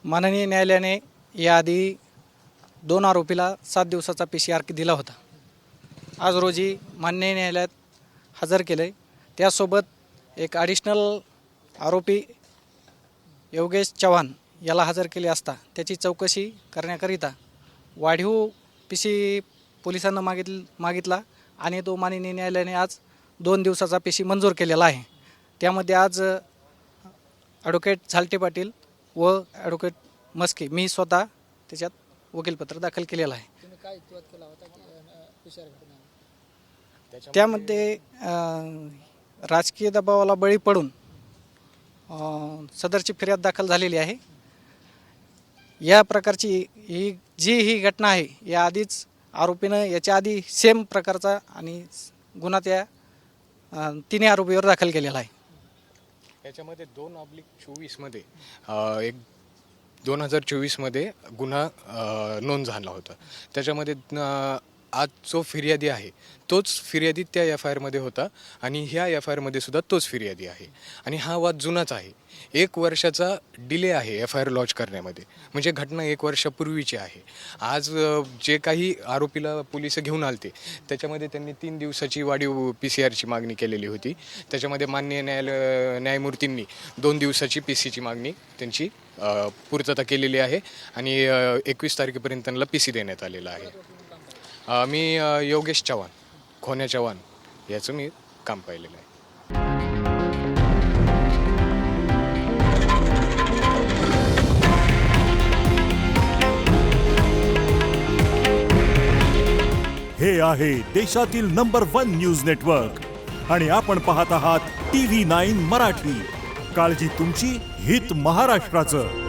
माननीय न्यायालयाने याआधी 2 आरोपीला 7 दिवसाचा PCR दिला होता. आज रोजी माननीय न्यायालयात हजर केले. त्यासोबत एक ॲडिशनल आरोपी योगेश चव्हाण याला हजर केले असता त्याची चौकशी करण्याकरिता वाढीव PC पोलिसांना मागितला आणि तो माननीय न्यायालयाने आज 2 दिवसाचा PC मंजूर केलेला आहे. त्यामध्ये आज ॲडव्होकेट झालटे पाटील व ॲडव्होकेट मस्के मी स्वतः त्याच्यात वकीलपत्र दाखल केलेलं आहे. त्यामध्ये राजकीय दबावाला बळी पडून सदरची फिर्याद दाखल झालेली आहे. या प्रकारची ही घटना आहे या आधीच आरोपीनं याच्या आधी सेम प्रकारचा आणि गुन्हा त्या तिन्ही आरोपीवर दाखल केलेला आहे. याच्यामध्ये 2/24 मध्ये एक 2024 मध्ये गुन्हा नोंद झाला होता. त्याच्यामध्ये आज जो फिर्यादी आहे तोच फिर्यादी त्या FIR मध्ये होता आणि ह्या FIR मध्ये सुद्धा तोच फिर्यादी आहे आणि हा वाद जुनाच आहे. 1 वर्षाचा डिले आहे FIR लॉन्च करण्यामध्ये, म्हणजे घटना 1 वर्षापूर्वीची आहे. आज जे काही आरोपीला पोलिस घेऊन आलते त्याच्यामध्ये त्यांनी 3 दिवसाची वाढीव PCRची मागणी केलेली होती. त्याच्यामध्ये माननीय न्यायमूर्तींनी 2 दिवसाची PCची मागणी त्यांची पूर्तता केलेली आहे आणि 21 तारखेपर्यंत त्यांना PC देण्यात आलेला आहे. मी योगेश चव्हाण, खोन्या चव्हाण याचं मी काम पाहिलेलं आहे. हे आहे देशातील नंबर 1 न्यूज नेटवर्क आणि आपण पाहत आहात TV9 मराठी. काळजी तुमची, हित महाराष्ट्राचं.